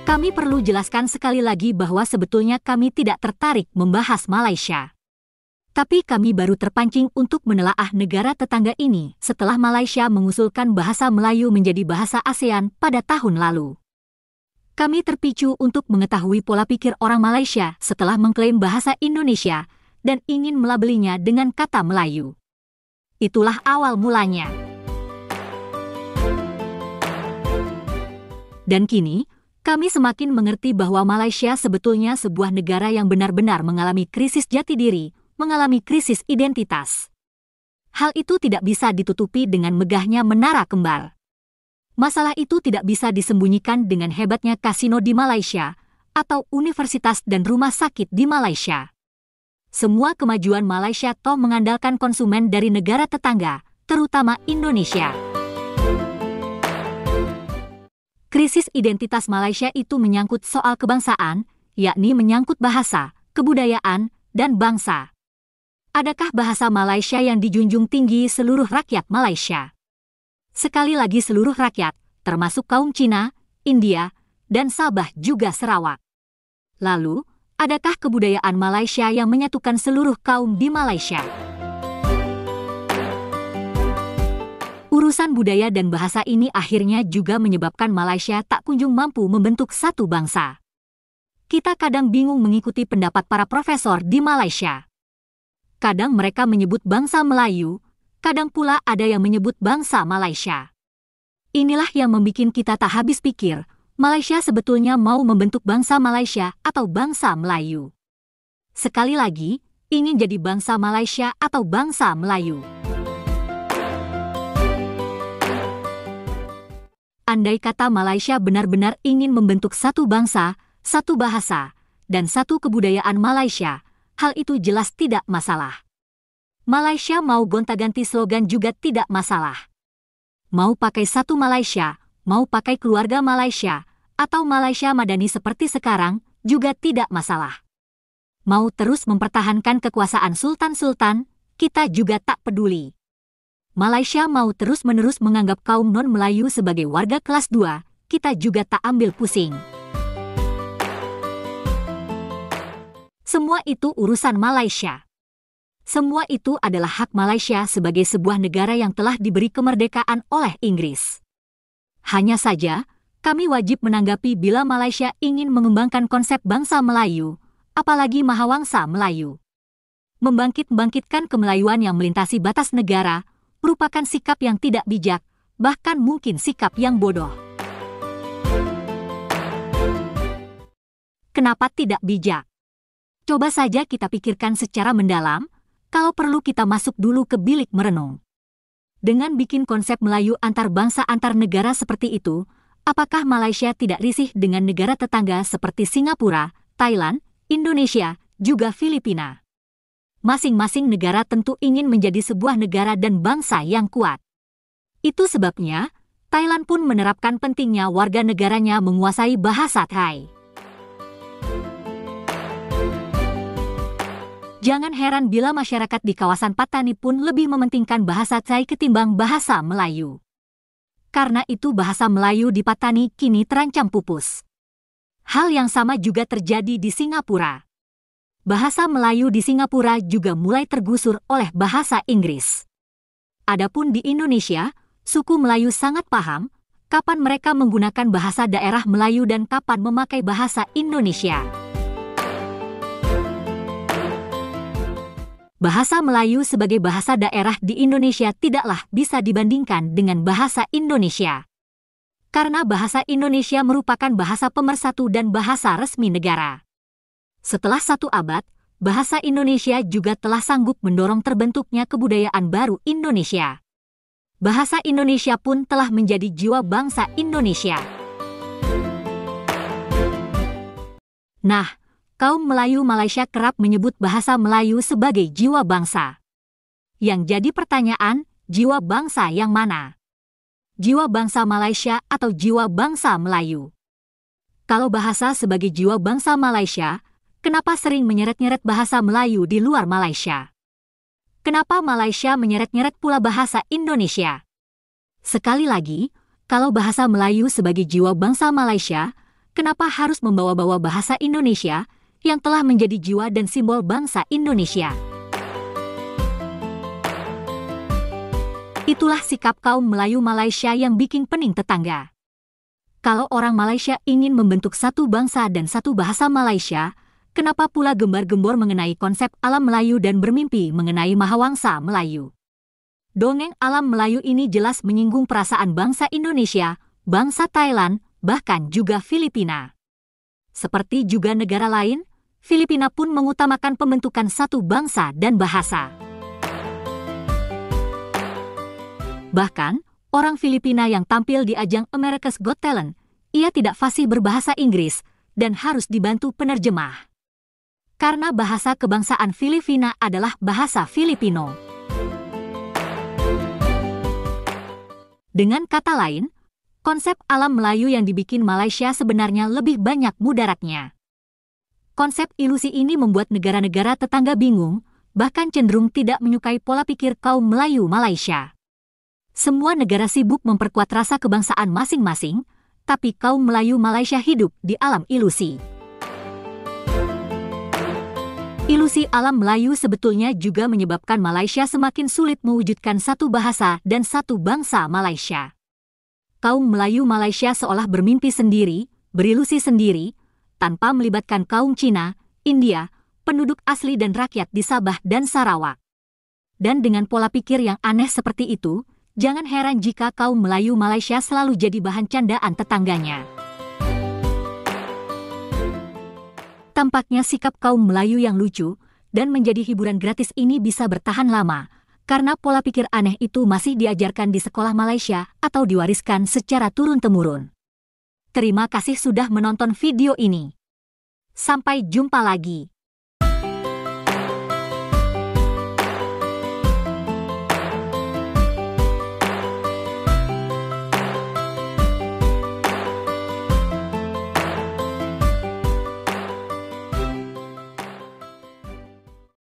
Kami perlu jelaskan sekali lagi bahwa sebetulnya kami tidak tertarik membahas Malaysia. Tapi kami baru terpancing untuk menelaah negara tetangga ini setelah Malaysia mengusulkan bahasa Melayu menjadi bahasa ASEAN pada tahun lalu. Kami terpicu untuk mengetahui pola pikir orang Malaysia setelah mengklaim bahasa Indonesia dan ingin melabelinya dengan kata Melayu. Itulah awal mulanya. Dan kini, kami semakin mengerti bahwa Malaysia sebetulnya sebuah negara yang benar-benar mengalami krisis jati diri, mengalami krisis identitas. Hal itu tidak bisa ditutupi dengan megahnya menara kembar. Masalah itu tidak bisa disembunyikan dengan hebatnya kasino di Malaysia atau universitas dan rumah sakit di Malaysia. Semua kemajuan Malaysia toh mengandalkan konsumen dari negara tetangga, terutama Indonesia. Krisis identitas Malaysia itu menyangkut soal kebangsaan, yakni menyangkut bahasa, kebudayaan, dan bangsa. Adakah bahasa Malaysia yang dijunjung tinggi seluruh rakyat Malaysia? Sekali lagi seluruh rakyat, termasuk kaum Cina, India, dan Sabah juga Sarawak. Lalu, adakah kebudayaan Malaysia yang menyatukan seluruh kaum di Malaysia? Urusan budaya dan bahasa ini akhirnya juga menyebabkan Malaysia tak kunjung mampu membentuk satu bangsa. Kita kadang bingung mengikuti pendapat para profesor di Malaysia. Kadang mereka menyebut bangsa Melayu, kadang pula ada yang menyebut bangsa Malaysia. Inilah yang membuat kita tak habis pikir, Malaysia sebetulnya mau membentuk bangsa Malaysia atau bangsa Melayu. Sekali lagi, ingin jadi bangsa Malaysia atau bangsa Melayu. Andai kata Malaysia benar-benar ingin membentuk satu bangsa, satu bahasa, dan satu kebudayaan Malaysia, hal itu jelas tidak masalah. Malaysia mau gonta-ganti slogan juga tidak masalah. Mau pakai satu Malaysia, mau pakai keluarga Malaysia, atau Malaysia Madani seperti sekarang, juga tidak masalah. Mau terus mempertahankan kekuasaan sultan-sultan, kita juga tak peduli. Malaysia mau terus-menerus menganggap kaum non-Melayu sebagai warga kelas 2, kita juga tak ambil pusing. Semua itu urusan Malaysia. Semua itu adalah hak Malaysia sebagai sebuah negara yang telah diberi kemerdekaan oleh Inggris. Hanya saja, kami wajib menanggapi bila Malaysia ingin mengembangkan konsep bangsa Melayu, apalagi Mahawangsa Melayu. Membangkitkan kemelayuan yang melintasi batas negara, merupakan sikap yang tidak bijak, bahkan mungkin sikap yang bodoh. Kenapa tidak bijak? Coba saja kita pikirkan secara mendalam, kalau perlu kita masuk dulu ke bilik merenung. Dengan bikin konsep Melayu antar bangsa antar negara seperti itu, apakah Malaysia tidak risih dengan negara tetangga seperti Singapura, Thailand, Indonesia, juga Filipina? Masing-masing negara tentu ingin menjadi sebuah negara dan bangsa yang kuat. Itu sebabnya, Thailand pun menerapkan pentingnya warga negaranya menguasai bahasa Thai. Jangan heran bila masyarakat di kawasan Patani pun lebih mementingkan bahasa Thai ketimbang bahasa Melayu. Karena itu bahasa Melayu di Patani kini terancam pupus. Hal yang sama juga terjadi di Singapura. Bahasa Melayu di Singapura juga mulai tergusur oleh bahasa Inggris. Adapun di Indonesia, suku Melayu sangat paham kapan mereka menggunakan bahasa daerah Melayu dan kapan memakai bahasa Indonesia. Bahasa Melayu sebagai bahasa daerah di Indonesia tidaklah bisa dibandingkan dengan bahasa Indonesia. Karena bahasa Indonesia merupakan bahasa pemersatu dan bahasa resmi negara. Setelah 1 abad, bahasa Indonesia juga telah sanggup mendorong terbentuknya kebudayaan baru Indonesia. Bahasa Indonesia pun telah menjadi jiwa bangsa Indonesia. Nah, kaum Melayu Malaysia kerap menyebut bahasa Melayu sebagai jiwa bangsa. Yang jadi pertanyaan, jiwa bangsa yang mana? Jiwa bangsa Malaysia atau jiwa bangsa Melayu? Kalau bahasa sebagai jiwa bangsa Malaysia, kenapa sering menyeret-nyeret bahasa Melayu di luar Malaysia? Kenapa Malaysia menyeret-nyeret pula bahasa Indonesia? Sekali lagi, kalau bahasa Melayu sebagai jiwa bangsa Malaysia, kenapa harus membawa-bawa bahasa Indonesia yang telah menjadi jiwa dan simbol bangsa Indonesia? Itulah sikap kaum Melayu Malaysia yang bikin pening tetangga. Kalau orang Malaysia ingin membentuk satu bangsa dan satu bahasa Malaysia, kenapa pula gembar-gembor mengenai konsep alam Melayu dan bermimpi mengenai Mahawangsa Melayu? Dongeng alam Melayu ini jelas menyinggung perasaan bangsa Indonesia, bangsa Thailand, bahkan juga Filipina. Seperti juga negara lain, Filipina pun mengutamakan pembentukan satu bangsa dan bahasa. Bahkan, orang Filipina yang tampil di ajang America's Got Talent, ia tidak fasih berbahasa Inggris dan harus dibantu penerjemah. Karena bahasa kebangsaan Filipina adalah bahasa Filipino. Dengan kata lain, konsep alam Melayu yang dibikin Malaysia sebenarnya lebih banyak mudaratnya. Konsep ilusi ini membuat negara-negara tetangga bingung, bahkan cenderung tidak menyukai pola pikir kaum Melayu Malaysia. Semua negara sibuk memperkuat rasa kebangsaan masing-masing, tapi kaum Melayu Malaysia hidup di alam ilusi. Ilusi alam Melayu sebetulnya juga menyebabkan Malaysia semakin sulit mewujudkan satu bahasa dan satu bangsa Malaysia. Kaum Melayu Malaysia seolah bermimpi sendiri, berilusi sendiri, tanpa melibatkan kaum Cina, India, penduduk asli dan rakyat di Sabah dan Sarawak. Dan dengan pola pikir yang aneh seperti itu, jangan heran jika kaum Melayu Malaysia selalu jadi bahan candaan tetangganya. Tampaknya sikap kaum Melayu yang lucu dan menjadi hiburan gratis ini bisa bertahan lama, karena pola pikir aneh itu masih diajarkan di sekolah Malaysia atau diwariskan secara turun-temurun. Terima kasih sudah menonton video ini. Sampai jumpa lagi.